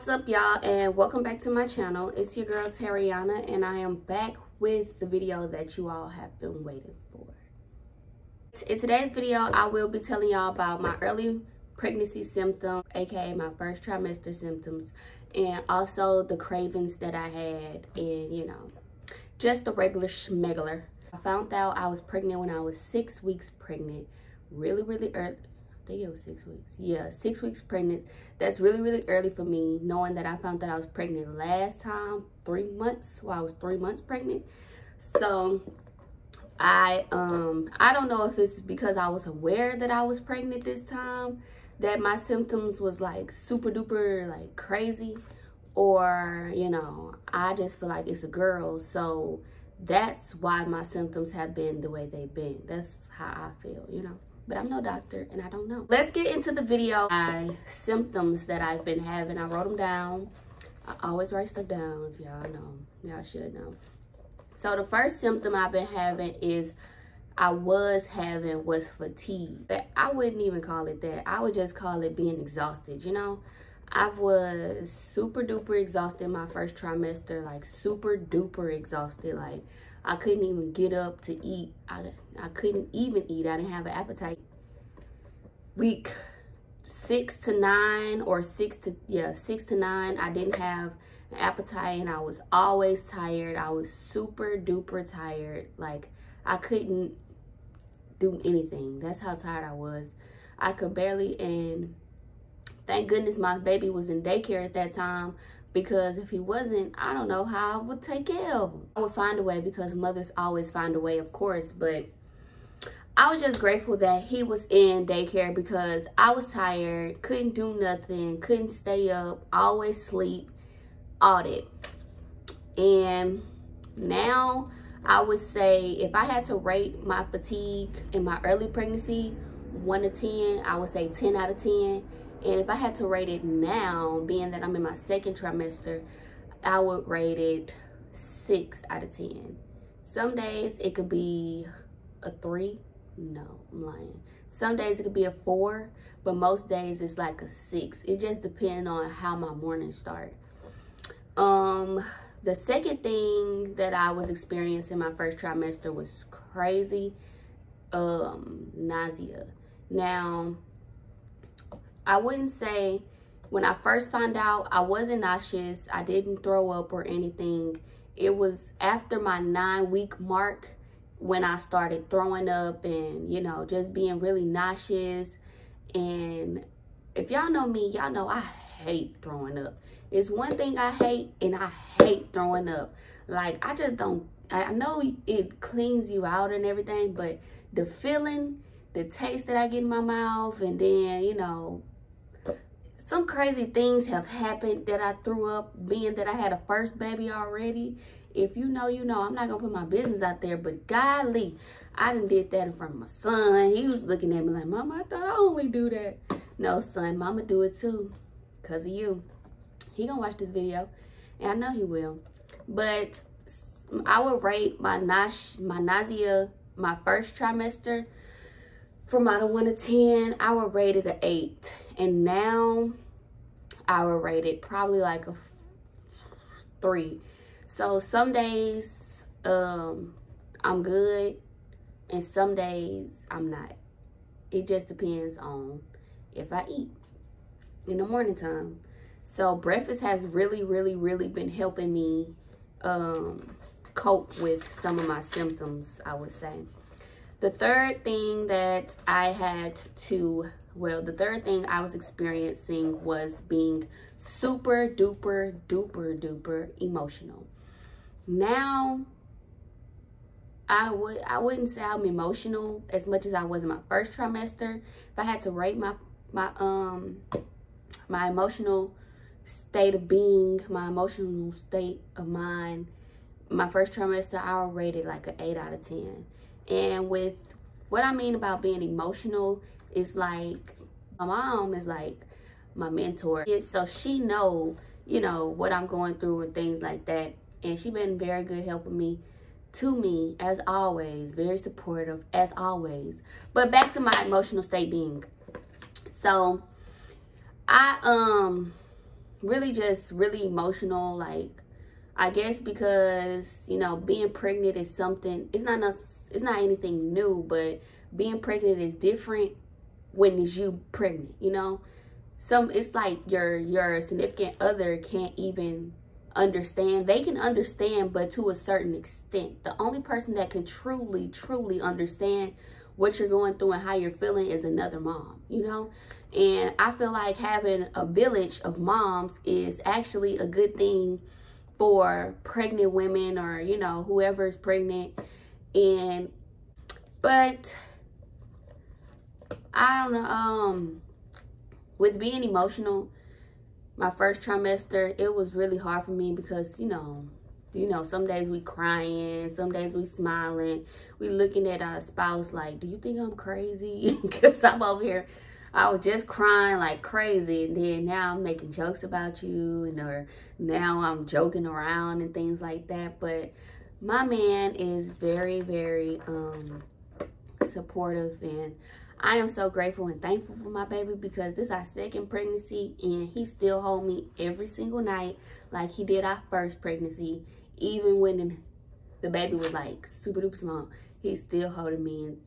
What's up, y'all, and welcome back to my channel. It's your girl Tariana, and I am back with the video that you all have been waiting for. In today's video, I will be telling y'all about my early pregnancy symptoms, aka my first trimester symptoms, and also the cravings that I had, and you know, just the regular schmegular. I found out I was pregnant when I was 6 weeks pregnant, really early. I think it was 6 weeks. Yeah, 6 weeks pregnant. That's really early for me, knowing that I found that I was pregnant last time 3 months, while I was 3 months pregnant. So I don't know if it's because I was aware that I was pregnant this time that my symptoms was like super duper like crazy, or you know, I just feel like it's a girl, so that's why my symptoms have been the way they've been. That's how I feel, you know. But I'm no doctor and I don't know. Let's get into the video. My symptoms that I've been having, I wrote them down. I always write stuff down, if y'all know. Y'all should know. So the first symptom I've been having was fatigue. But I wouldn't even call it that. I would just call it being exhausted, you know. I was super duper exhausted my first trimester, like super duper exhausted. Like I couldn't even get up to eat. I couldn't even eat. I didn't have an appetite. Week 6 to 9 or 6 to 9, I didn't have an appetite, and I was always tired. I was super duper tired. Like I couldn't do anything. That's how tired I was. I could barely, and thank goodness my baby was in daycare at that time, because if he wasn't, I don't know how I would take care of him. I would find a way, because mothers always find a way, of course, but I was just grateful that he was in daycare, because I was tired, couldn't do nothing, couldn't stay up, always sleep, all that. And now I would say, if I had to rate my fatigue in my early pregnancy 1 to 10, I would say 10 out of 10. And if I had to rate it now, being that I'm in my second trimester, I would rate it 6 out of 10. Some days it could be a 3. No, I'm lying. Some days it could be a 4, but most days it's like a 6. It just depends on how my mornings start. The second thing that I was experiencing my first trimester was crazy nausea. Now, I wouldn't say when I first found out I wasn't nauseous. I didn't throw up or anything. It was after my 9-week mark when I started throwing up and, you know, just being really nauseous. And if y'all know me, y'all know I hate throwing up. It's one thing I hate, and I hate throwing up. Like, I just don't, I know it cleans you out and everything, but the feeling, the taste that I get in my mouth, and then, you know, some crazy things have happened that I threw up, being that I had a first baby already. If you know, you know. I'm not gonna put my business out there, but golly, I done did that in front of my son. He was looking at me like, Mama, I thought I only do that. No, son, Mama do it too, because of you. He gonna watch this video, and I know he will. But I would rate my nausea, my first trimester, from out of 1 to 10, I would rate it an 8. And now I would rate it probably like a 3. So some days I'm good, and some days I'm not. It just depends on if I eat in the morning time. So breakfast has really been helping me cope with some of my symptoms, I would say. The third thing that the third thing I was experiencing was being super duper emotional. Now, I wouldn't say I'm emotional as much as I was in my first trimester. If I had to rate my emotional state of being, my emotional state of mind, my first trimester, I would rate it like an 8 out of 10. And with what I mean about being emotional, is like my mom is like my mentor. So she know, you know, what I'm going through and things like that. And she been very good helping me, to me, as always. Very supportive, as always. But back to my emotional state being. So, really just really emotional. Like, I guess because, you know, being pregnant is something, it's not anything new, but being pregnant is different when it's you pregnant, you know. It's like your significant other can't even understand. They can understand, but to a certain extent. The only person that can truly understand what you're going through and how you're feeling is another mom, you know. And I feel like having a village of moms is actually a good thing for pregnant women, or, you know, whoever is pregnant. But I don't know, with being emotional, my first trimester, it was really hard for me because, you know, some days we crying, some days we smiling, we looking at our spouse like, do you think I'm crazy? Because I'm over here, I was just crying like crazy, and then now I'm making jokes about you, and or now I'm joking around and things like that. But my man is very, very supportive, and I am so grateful and thankful for my baby, because this is our second pregnancy and he still hold me every single night like he did our first pregnancy. Even when the baby was like super duper small, he still holding me. And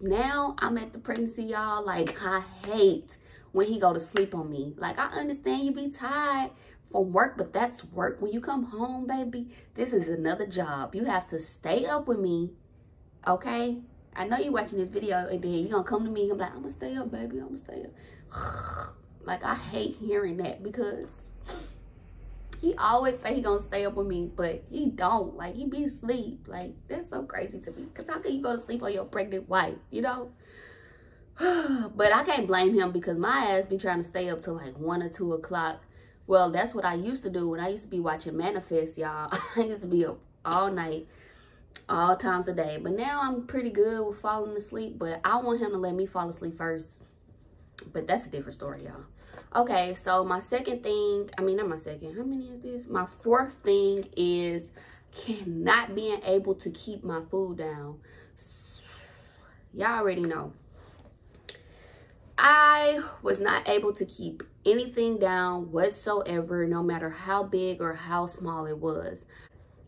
now I'm at the pregnancy, y'all, like, I hate when he go to sleep on me. Like, I understand you be tired from work, but that's work. When you come home, baby, this is another job. You have to stay up with me, okay? I know you're watching this video and then you're gonna come to me and be like, I'm gonna stay up, baby, I'm gonna stay up. Like, I hate hearing that, because he always say he gonna stay up with me, but he don't. Like, he be asleep. Like, that's so crazy to me, because how can you go to sleep on your pregnant wife, you know? But I can't blame him, because my ass be trying to stay up till like 1 or 2 o'clock. Well, that's what I used to do when I used to be watching Manifest, y'all. I used to be up all night, all times a day. But now I'm pretty good with falling asleep, but I want him to let me fall asleep first. But that's a different story, y'all. Okay, so my second thing, I mean, not my second, how many is this? My fourth thing is not being able to keep my food down. Y'all already know. I was not able to keep anything down whatsoever, no matter how big or how small it was.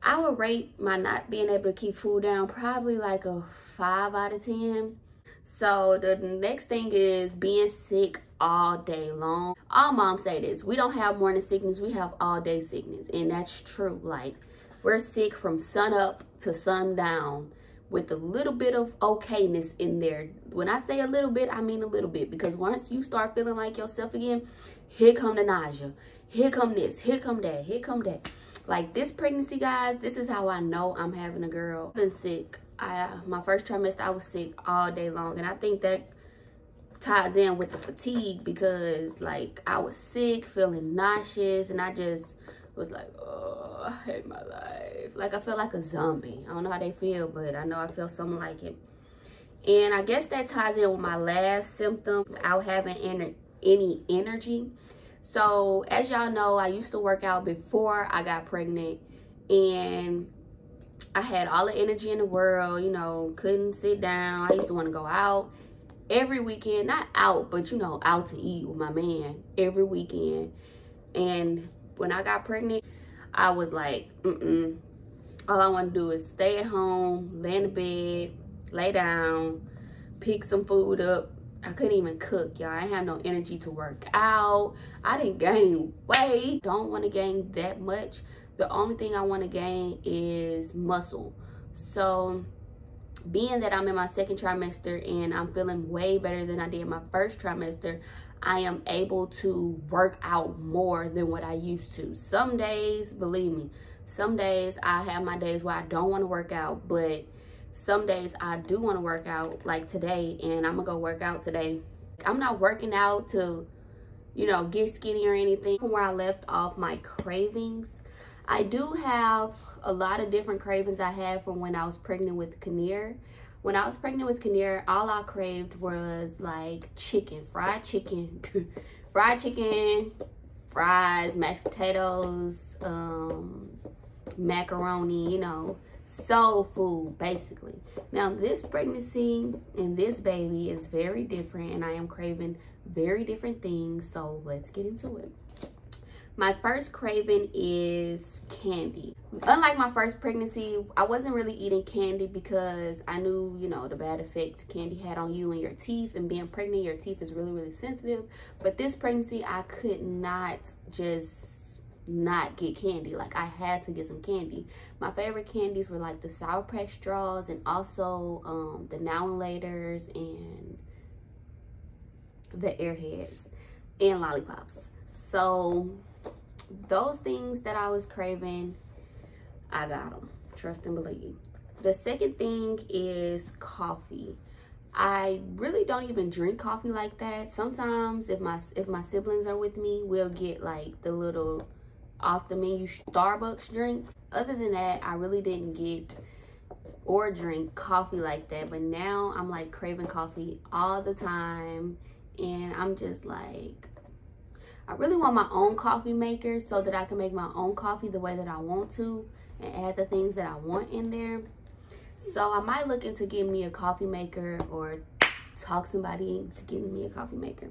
I would rate my not being able to keep food down probably like a 5 out of 10. So the next thing is being sick all day long. All moms say this: we don't have morning sickness, we have all day sickness. And that's true. Like, we're sick from sun up to sundown with a little bit of okayness in there. When I say a little bit, I mean a little bit, because once you start feeling like yourself again, here come the nausea, here come this, here come that, here come that. Like, this pregnancy, guys, this is how I know I'm having a girl. I've been sick. My first trimester, I was sick all day long, and I think that ties in with the fatigue, because like, I was sick, feeling nauseous, and I just was like, oh, I hate my life. Like, I feel like a zombie. I don't know how they feel, but I know I feel something like it. And I guess that ties in with my last symptom, without having any energy. So as y'all know, I used to work out before I got pregnant, and I had all the energy in the world, you know, couldn't sit down. I used to want to go out every weekend, not out, but, you know, out to eat with my man every weekend. And when I got pregnant, I was like, all I want to do is stay at home, lay in the bed, lay down, pick some food up. I couldn't even cook, y'all. I didn't have no energy to work out. I didn't gain weight. Don't want to gain that much. The only thing I want to gain is muscle. So being that I'm in my second trimester and I'm feeling way better than I did my first trimester, I am able to work out more than what I used to. Some days, believe me, some days I have my days where I don't want to work out, but some days I do want to work out, like today, and I'm gonna go work out today. I'm not working out to, you know, get skinny or anything. From where I left off my cravings, I do have a lot of different cravings I had from when I was pregnant with Kinnear. When I was pregnant with Kinnear, all I craved was like chicken, fried chicken, fried chicken, fries, mashed potatoes, macaroni, you know, soul food basically. Now this pregnancy and this baby is very different, and I am craving very different things, so let's get into it. My first craving is candy. Unlike my first pregnancy, I wasn't really eating candy because I knew, you know, the bad effects candy had on you and your teeth. And being pregnant, your teeth is really, really sensitive. But this pregnancy, I could not just not get candy. Like, I had to get some candy. My favorite candies were like the Sour Patch Straws and also the Now and Laters and the Airheads and lollipops. So those things that I was craving, I got them. Trust and believe. The second thing is coffee. I really don't even drink coffee like that. Sometimes if my siblings are with me, we'll get like the little off the menu Starbucks drinks. Other than that, I really didn't get or drink coffee like that. But now I'm like craving coffee all the time, and I'm just like, I really want my own coffee maker so that I can make my own coffee the way that I want to and add the things that I want in there. So I might look into getting me a coffee maker or talk somebody into getting me a coffee maker.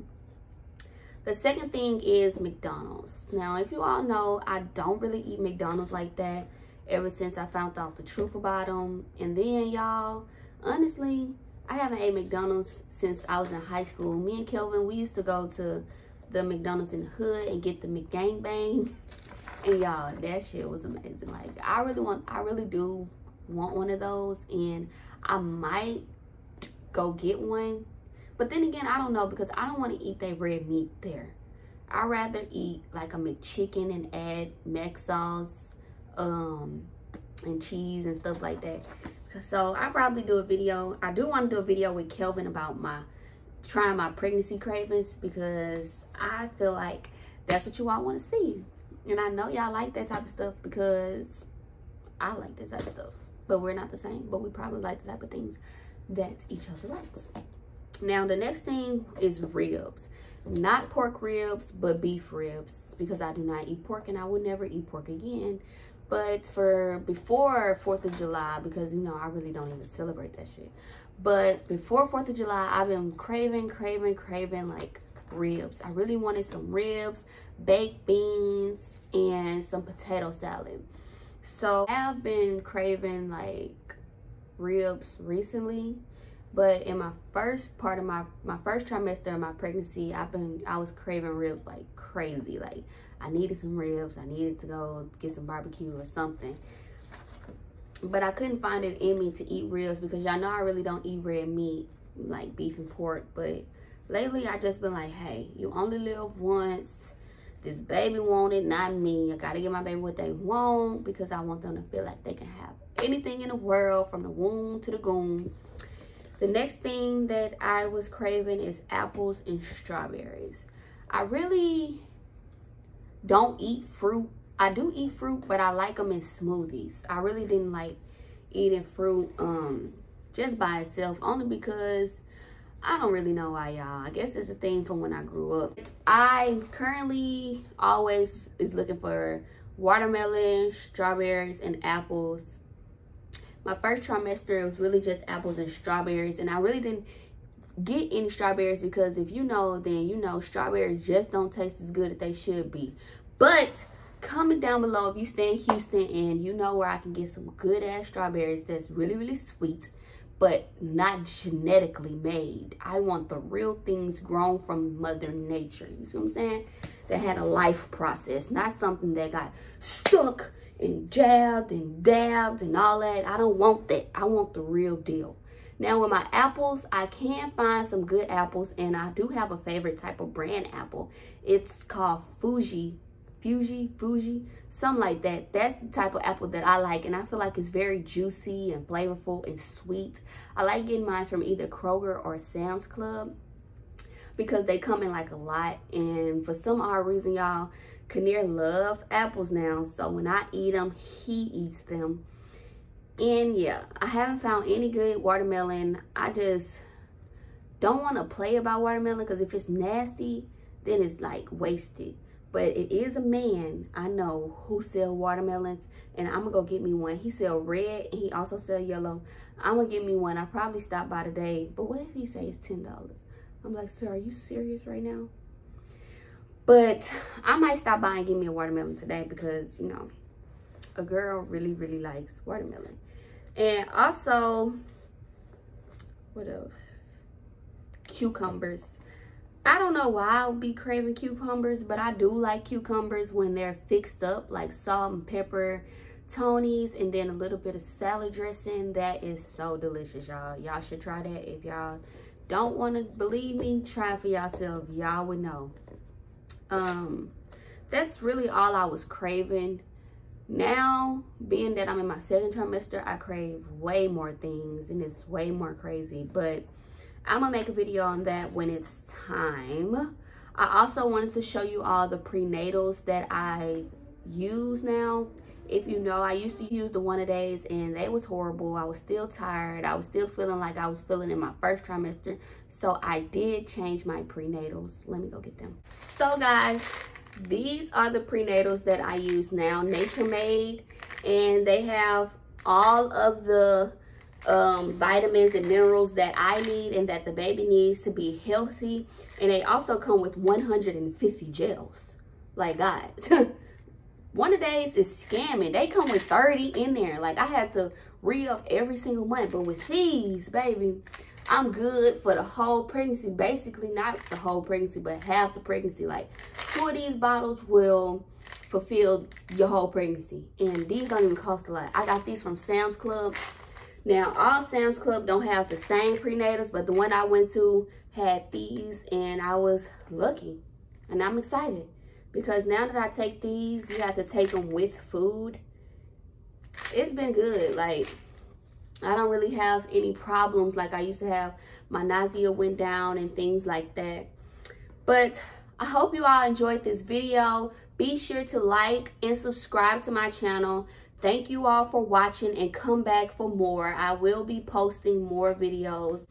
The second thing is McDonald's. Now, if you all know, I don't really eat McDonald's like that ever since I found out the truth about them. And then, y'all, honestly, I haven't ate McDonald's since I was in high school. Me and Kelvin, we used to go to the McDonald's in the hood and get the McGangbang, and y'all, that shit was amazing. Like, I really do want one of those, and I might go get one. But then again, I don't know, because I don't want to eat that red meat there. I'd rather eat like a McChicken and add mac sauce and cheese and stuff like that. So I'll probably do a video. I do want to do a video with Kelvin about trying my pregnancy cravings, because I feel like that's what you all want to see. And I know y'all like that type of stuff because I like that type of stuff. But we're not the same. But we probably like the type of things that each other likes. Now, the next thing is ribs. Not pork ribs, but beef ribs. Because I do not eat pork, and I will never eat pork again. But before 4th of July, because, you know, I really don't even celebrate that shit. But before 4th of July, I've been craving like ribs. I really wanted some ribs, baked beans, and some potato salad. So I've been craving like ribs recently. But in my first part of my first trimester of my pregnancy, I was craving ribs like crazy. Like, I needed some ribs. I needed to go get some barbecue or something. But I couldn't find it in me to eat ribs, because y'all know I really don't eat red meat like beef and pork. But lately, I just been like, hey, you only live once. This baby want it, not me. I gotta give my baby what they want, because I want them to feel like they can have anything in the world from the womb to the goon. The next thing that I was craving is apples and strawberries. I really don't eat fruit. I do eat fruit, but I like them in smoothies. I really didn't like eating fruit just by itself, only because I don't really know why, y'all. I guess it's a thing from when I grew up. I currently always is looking for watermelon, strawberries, and apples. My first trimester, it was really just apples and strawberries, and I really didn't get any strawberries because if you know, then you know strawberries just don't taste as good as they should be. But comment down below if you stay in Houston and you know where I can get some good ass strawberries that's really, really sweet, but not genetically made. I want the real things grown from Mother Nature. You see what I'm saying? That had a life process, not something that got stuck and jabbed and dabbed and all that. I don't want that. I want the real deal. Now with my apples, I can find some good apples, and I do have a favorite type of brand apple. It's called Fuji, something like that. That's the type of apple that I like, and I feel like it's very juicy and flavorful and sweet. I like getting mine from either Kroger or Sam's Club because they come in like a lot, and for some odd reason, y'all, Kinnear love apples now, so when I eat them, he eats them. And yeah, I haven't found any good watermelon. I just don't want to play about watermelon because if it's nasty, then it's like wasted. But it is a man I know who sell watermelons, and I'm gonna go get me one. He sell red and he also sell yellow. I'm gonna get me one. I probably stop by today, but what if he say it's $10? I'm like, sir, are you serious right now? But I might stop by and give me a watermelon today because, you know, a girl really, really likes watermelon. And also, what else? Cucumbers. I don't know why I would be craving cucumbers, but I do like cucumbers when they're fixed up, like salt and pepper, Tony's, and then a little bit of salad dressing. That is so delicious, y'all. Y'all should try that. If y'all don't want to believe me, try it for yourself. Y'all would know. That's really all I was craving. Now, being that I'm in my second trimester, I crave way more things, and it's way more crazy. But I'm gonna make a video on that when it's time. I also wanted to show you all the prenatals that I use now. If you know, I used to use the one-a-days, and they was horrible. I was still tired. I was still feeling like I was feeling in my first trimester. So I did change my prenatals. Let me go get them. So guys, these are the prenatals that I use now, Nature Made, and they have all of the vitamins and minerals that I need and that the baby needs to be healthy. And they also come with 150 gels. Like, guys, one-a-days is scamming. They come with 30 in there. Like, I had to re-up every single month. But with these, baby, I'm good for the whole pregnancy. Basically, not the whole pregnancy, but half the pregnancy. Like, 2 of these bottles will fulfill your whole pregnancy. And these don't even cost a lot. I got these from Sam's Club. Now, all Sam's Club don't have the same prenatals, but the one I went to had these, and I was lucky. And I'm excited because now that I take these, you have to take them with food. It's been good. Like, I don't really have any problems like I used to have. My nausea went down and things like that. But I hope you all enjoyed this video. Be sure to like and subscribe to my channel. Thank you all for watching, and come back for more. I will be posting more videos.